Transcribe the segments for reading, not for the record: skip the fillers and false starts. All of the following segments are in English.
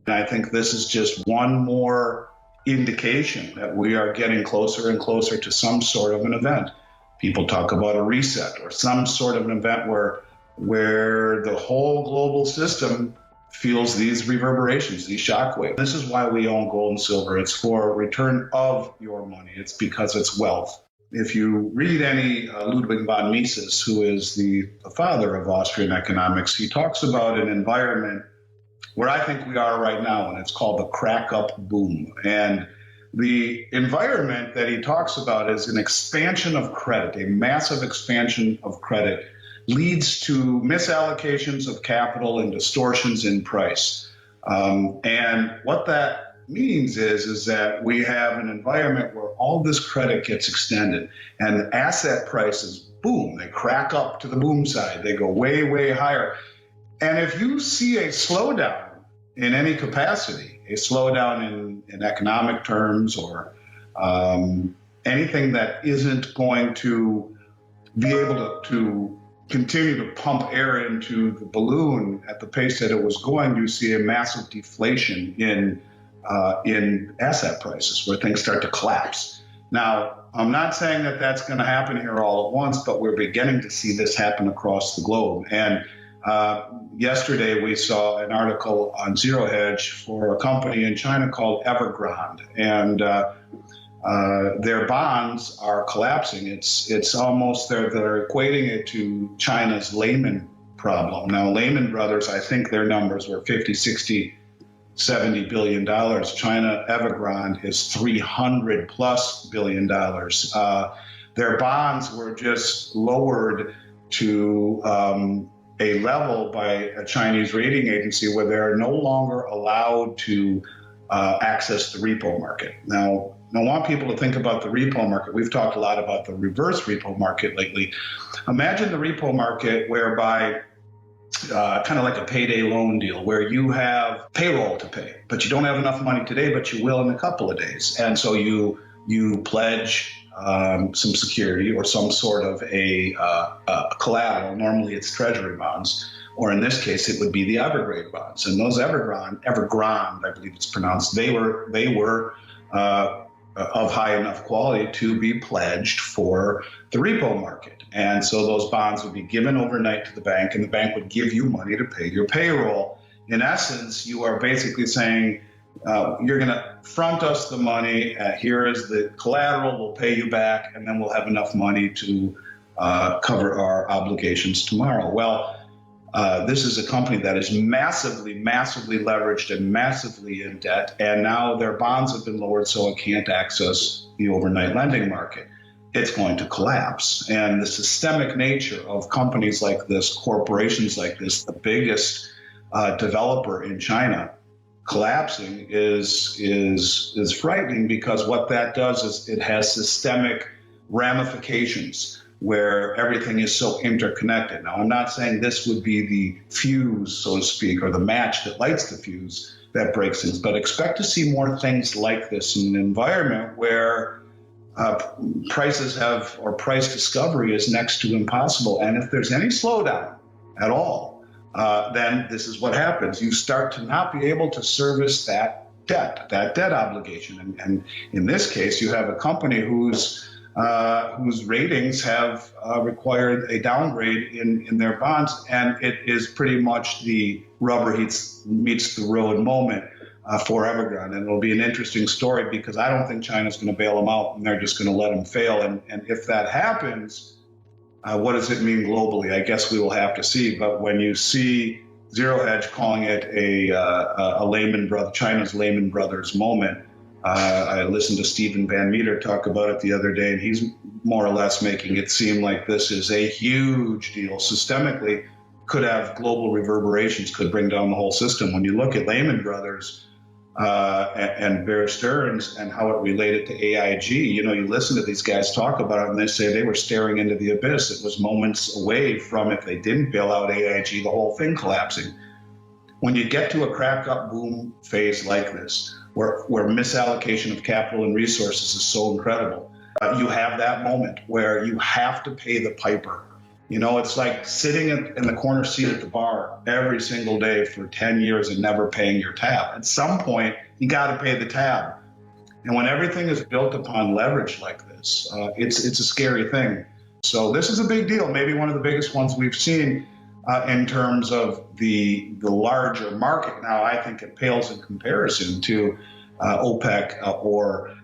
And I think this is just one more indication that we are getting closer and closer to some sort of an event. People talk about a reset or some sort of an event where the whole global system feels these reverberations, these shockwaves. This is why we own gold and silver. It's for return of your money. It's because it's wealth. If you read any Ludwig von Mises, who is the father of Austrian economics, he talks about an environment where I think we are right now, and it's called the crack-up boom. And the environment that he talks about is an expansion of credit, a massive expansion of credit leads to misallocations of capital and distortions in price. And what that means is that we have an environment where all this credit gets extended and asset prices, boom, they crack up to the boom side. They go way, way higher. And if you see a slowdown in any capacity, a slowdown in economic terms or anything that isn't going to be able to continue to pump air into the balloon at the pace that it was going, you see a massive deflation in asset prices where things start to collapse. Now, I'm not saying that that's going to happen here all at once, but we're beginning to see this happen across the globe. And yesterday we saw an article on Zero Hedge for a company in China called Evergrande, and their bonds are collapsing. It's almost they're equating it to China's Lehman problem. Now, Lehman Brothers, I think their numbers were 50, 60, $70 billion. China Evergrande is $300+ billion. Their bonds were just lowered to a level by a Chinese rating agency where they're no longer allowed to access the repo market. Now, I want people to think about the repo market. We've talked a lot about the reverse repo market lately. Imagine the repo market whereby kind of like a payday loan deal where you have payroll to pay, but you don't have enough money today, but you will in a couple of days. And so you pledge some security or some sort of a collateral. Normally it's treasury bonds, or in this case, it would be the Evergrande bonds. And those Evergrande, I believe it's pronounced, they were of high enough quality to be pledged for the repo market. And so those bonds would be given overnight to the bank, and the bank would give you money to pay your payroll. In essence, you are basically saying, you're going to front us the money, here is the collateral, we'll pay you back, and then we'll have enough money to cover our obligations tomorrow. Well, this is a company that is massively, massively leveraged and massively in debt, and now their bonds have been lowered so it can't access the overnight lending market. It's going to collapse. And the systemic nature of companies like this, corporations like this, the biggest developer in China, collapsing is frightening, because what that does is it has systemic ramifications where everything is so interconnected. Now, I'm not saying this would be the fuse, so to speak, or the match that lights the fuse that breaks things, but expect to see more things like this in an environment where prices have, or price discovery is next to impossible. And if there's any slowdown at all, then this is what happens. You start to not be able to service that debt obligation. And in this case, you have a company whose ratings have required a downgrade in their bonds, and it is pretty much the rubber meets the road moment for Evergrande. And it'll be an interesting story, because I don't think China's going to bail them out and they're just going to let them fail. And if that happens, what does it mean globally? I guess we will have to see. But when you see Zero Hedge calling it a China's Lehman Brothers moment, I listened to Stephen Van Meter talk about it the other day, and he's more or less making it seem like this is a huge deal. Systemically, could have global reverberations, could bring down the whole system. When you look at Lehman Brothers and Bear Stearns and how it related to AIG, you listen to these guys talk about it, and they say they were staring into the abyss. It was moments away from, if they didn't bail out AIG, the whole thing collapsing. When you get to a crack-up boom phase like this, where misallocation of capital and resources is so incredible, you have that moment where you have to pay the piper. It's like sitting in the corner seat at the bar every single day for 10 years and never paying your tab. At some point, you got to pay the tab. And when everything is built upon leverage like this, it's a scary thing. So this is a big deal, maybe one of the biggest ones we've seen in terms of the larger market. Now, I think it pales in comparison to OPEC or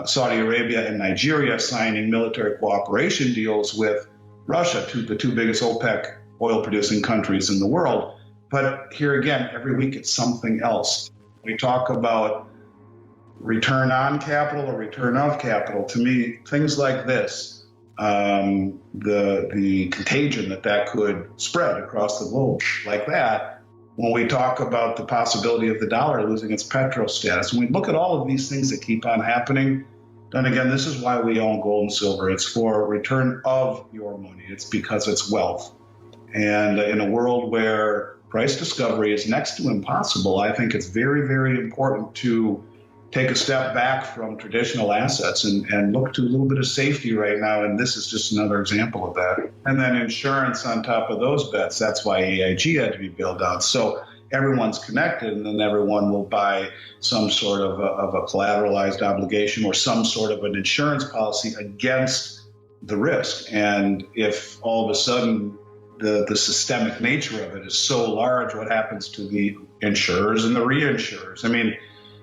Saudi Arabia and Nigeria signing military cooperation deals with Russia, the two biggest OPEC oil-producing countries in the world. But here again, every week it's something else. We talk about return on capital or return of capital. To me, things like this, the contagion that could spread across the globe like that, when we talk about the possibility of the dollar losing its petro status, when we look at all of these things that keep on happening, then again, this is why we own gold and silver. It's for return of your money. It's because it's wealth. And in a world where price discovery is next to impossible, I think it's very, very important to take a step back from traditional assets and look to a little bit of safety right now. And this is just another example of that. And then insurance on top of those bets. That's why AIG had to be built out. So everyone's connected, and then everyone will buy some sort of a collateralized obligation or some sort of an insurance policy against the risk. And if all of a sudden the systemic nature of it is so large, what happens to the insurers and the reinsurers? I mean,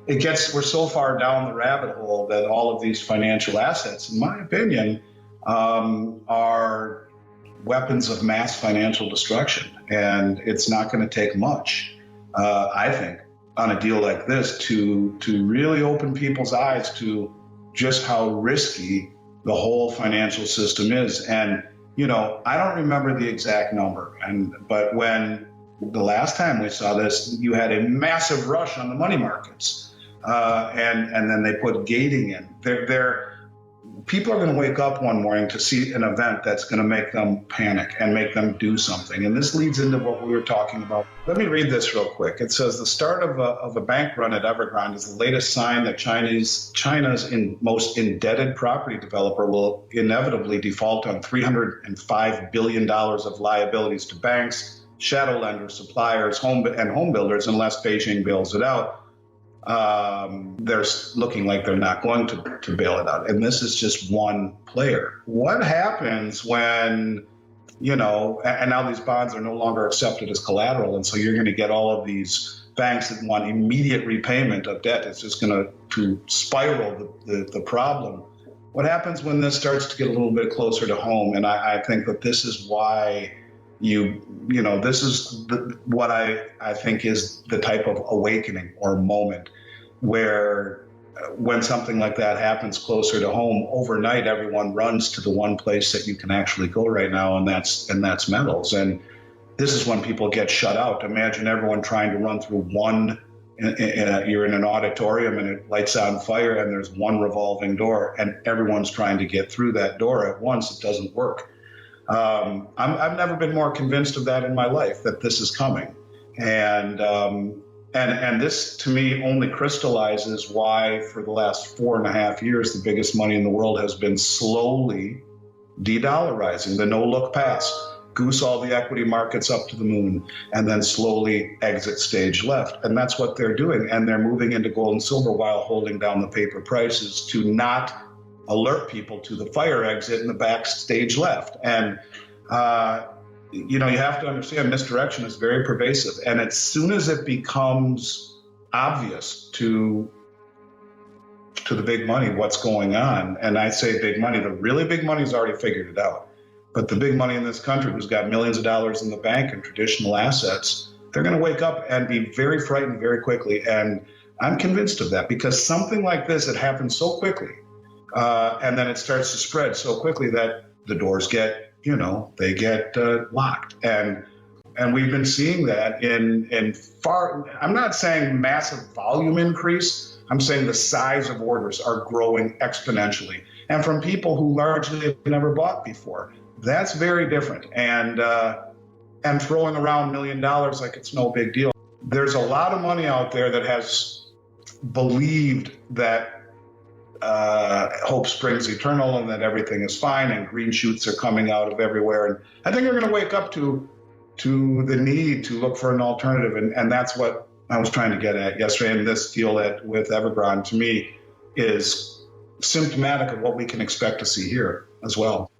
we're so far down the rabbit hole that all of these financial assets, in my opinion, are weapons of mass financial destruction. And it's not going to take much, I think, on a deal like this to really open people's eyes to just how risky the whole financial system is. And, I don't remember the exact number, but when the last time we saw this, you had a massive rush on the money markets. And then they put gating in. People are going to wake up one morning to see an event that's going to make them panic and make them do something. And this leads into what we were talking about. Let me read this real quick. It says the start of a bank run at Evergrande is the latest sign that China's most indebted property developer will inevitably default on $305 billion of liabilities to banks, shadow lenders, suppliers, and home builders unless Beijing bails it out. They're looking like they're not going to bail it out. And this is just one player. What happens when, and now these bonds are no longer accepted as collateral, and so you're going to get all of these banks that want immediate repayment of debt. It's just going to spiral the problem. What happens when this starts to get a little bit closer to home? And I think that this is why this is what I think is the type of awakening or moment where when something like that happens closer to home, overnight everyone runs to the one place that you can actually go right now, and that's metals. And this is when people get shut out. Imagine everyone trying to run through you're in an auditorium and it lights on fire and there's one revolving door and everyone's trying to get through that door at once. It doesn't work. I've never been more convinced of that in my life, that this is coming. And this, to me, only crystallizes why, for the last 4.5 years, the biggest money in the world has been slowly de-dollarizing, the no-look pass, goose all the equity markets up to the moon, and then slowly exit stage left. And that's what they're doing. And they're moving into gold and silver while holding down the paper prices to not alert people to the fire exit in the backstage left. And, you have to understand misdirection is very pervasive. And as soon as it becomes obvious to the big money what's going on, and I say big money, the really big money's already figured it out. But the big money in this country who's got millions of dollars in the bank and traditional assets, they're going to wake up and be very frightened very quickly. And I'm convinced of that because something like this, it happens so quickly. And then it starts to spread so quickly that the doors get, they get locked. And we've been seeing that in I'm not saying massive volume increase. I'm saying the size of orders are growing exponentially. And from people who largely have never bought before. That's very different. And throwing around $1 million like it's no big deal. There's a lot of money out there that has believed that hope springs eternal and that everything is fine and green shoots are coming out of everywhere. And I think they're going to wake up to the need to look for an alternative. And that's what I was trying to get at yesterday. And this deal with Evergrande, to me, is symptomatic of what we can expect to see here as well.